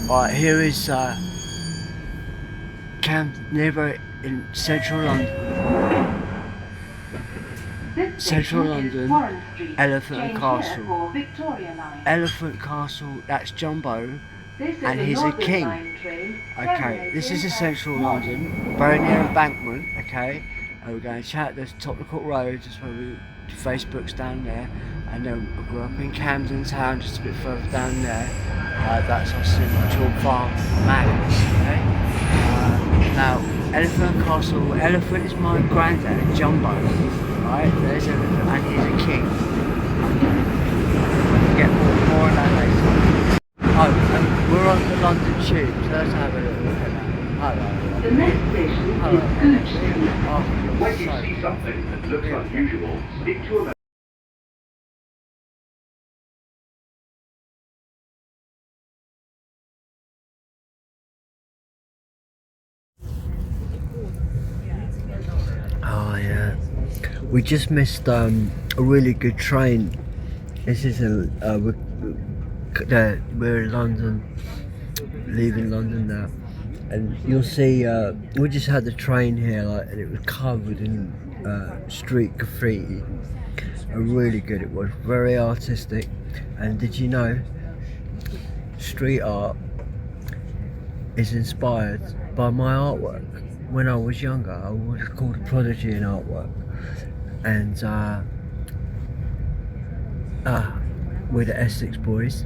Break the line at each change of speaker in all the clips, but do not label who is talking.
Right, here is near in central London. Central London, Elephant and Castle. Elephant Castle, that's Jumbo, and he's a king. Okay, this is central London, very near Embankment, okay? And we're going to chat the top of the Court Road, just where Facebook's down there. And then I grew up in Camden Town, just a bit further down there. That's our Central Farm Magnus, okay? Now, Elephant Castle, Elephant is my granddad, Jumbo, right? There's Elephant, and he's a king. We'll get more on that later. Oh, and we're on the London Tube, so let's have a little look at that. Hello.
The next station is Good Street.
When you see something that looks unusual, speak to a
Oh yeah, we just missed a really good train. This is we're in London, leaving London now, and you'll see we just had the train here, and it was covered in street graffiti. Really good, it was very artistic. And did you know street art is inspired by my artwork? When I was younger, I was called a prodigy in artwork, and we're the Essex boys,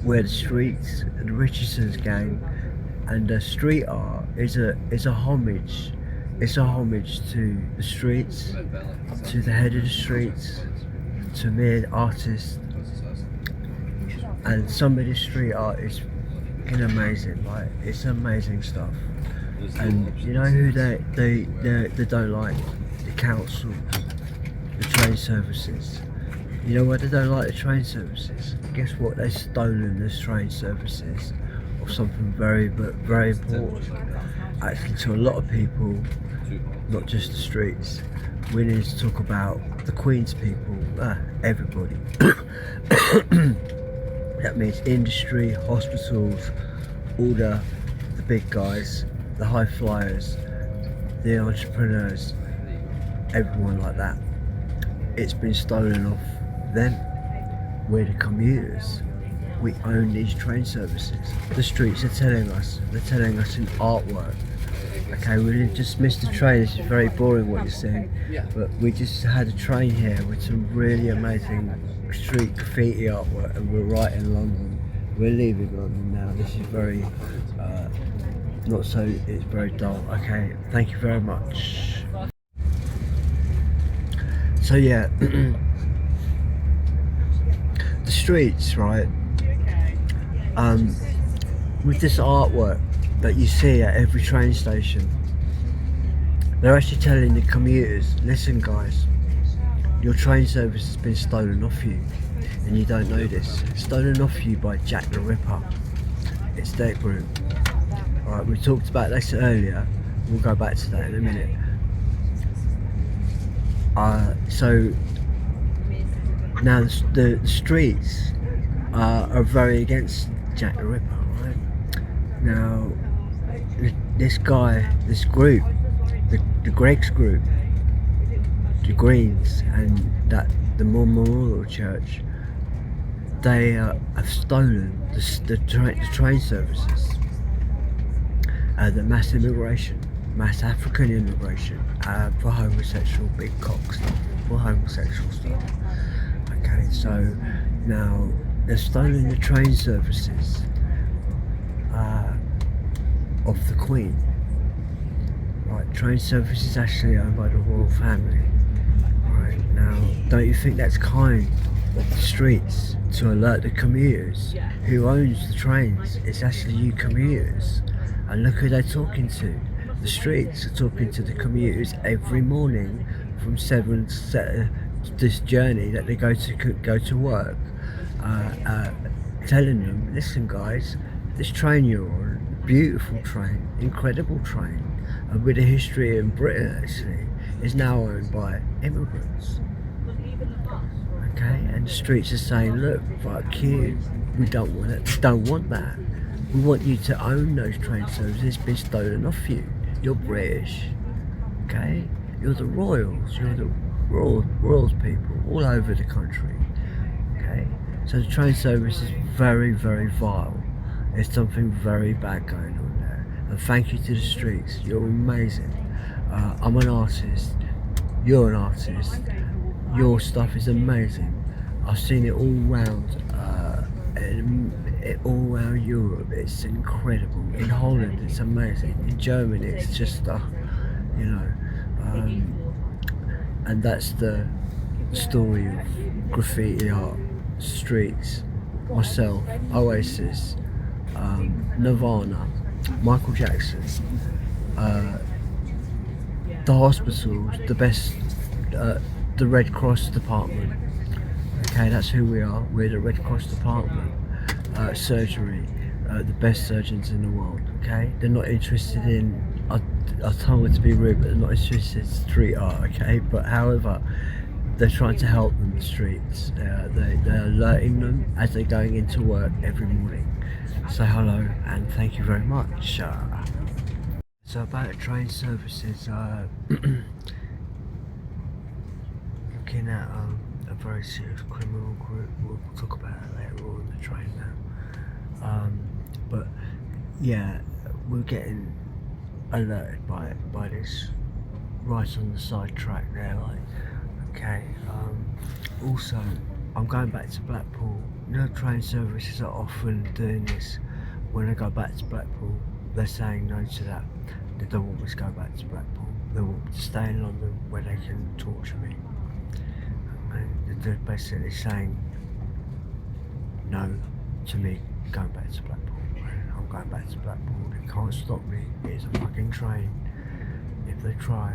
we're the streets, the Richardson's gang, and street art is a homage. It's a homage to the streets, to the head of the streets, to me, an artist, and some of the street art is amazing. Like, it's amazing stuff. And you know who they don't like? The council, the train services. You know why they don't like the train services? Guess what? They've stolen the train services of something very important. Actually, to a lot of people, not just the streets. We need to talk about the Queen's people, everybody. That means industry, hospitals, all the big guys, the high flyers, the entrepreneurs, everyone like that. It's been stolen off them. We're the commuters. We own these train services. The streets are telling us, they're telling us in artwork. Okay, we didn't just miss the train, this is very boring what you're saying, but we just had a train here with some really amazing street graffiti artwork, and we're right in London. We're leaving London now. This is very not so, it's very dull. Okay, thank you very much. So yeah, the streets, right, with this artwork that you see at every train station, they're actually telling the commuters, listen guys, your train service has been stolen off you, and you don't know this. It's stolen off you by Jack the Ripper. It's their group. Alright, we talked about this earlier, we'll go back to that in a minute. So now the streets are very against Jack the Ripper, right? Now this guy, this group, the Greg's group, the Greens, and the Memorial Church, they have stolen the train services. The mass immigration, mass African immigration, for homosexual big cock stuff, for homosexual stuff. Okay, so now they're stolen the train services of the Queen. Right, train service is actually owned by the royal family. Right, now don't you think that's kind of the streets to alert the commuters? Who owns the trains? It's actually you commuters. And look who they're talking to. The streets are talking to the commuters every morning from 7 to this journey that they go to work, telling them, listen guys, this train you're on, beautiful train, incredible train, and with a history in Britain actually, is now owned by immigrants. Okay, and the streets are saying, look, fuck you, we don't want it, don't want that. We want you to own those train services. It's been stolen off you. You're British, okay? You're the royals. You're the royals people all over the country, okay? So the train service is very, very vile. There's something very bad going on there. And thank you to the streets. You're amazing. I'm an artist. You're an artist. Your stuff is amazing. I've seen it all round, all around Europe. It's incredible. In Holland, it's amazing. In Germany, it's just, you know, and that's the story of graffiti art, streets, myself, Oasis, Nirvana, Michael Jackson, the hospitals, the best, the Red Cross department. Okay, that's who we are. We're the Red Cross department. Surgery, the best surgeons in the world. Okay, they're not interested in. I told it to be rude, but they're not interested in street art. Okay, but however, they're trying to help them. The streets. They're alerting them as they're going into work every morning. Say hello and thank you very much. So about train services, looking at a very serious criminal group. We'll talk about it later on the train now. But yeah, we're getting alerted by this right on the side track there, like, okay. Also, I'm going back to Blackpool. You know, train services are often doing this. When I go back to Blackpool, they're saying no to that. They don't want me to go back to Blackpool. They want me to stay in London where they can torture me. And they're basically saying no to me going back to Blackpool. And I'm going back to Blackpool. They can't stop me. It's a fucking train. If they try,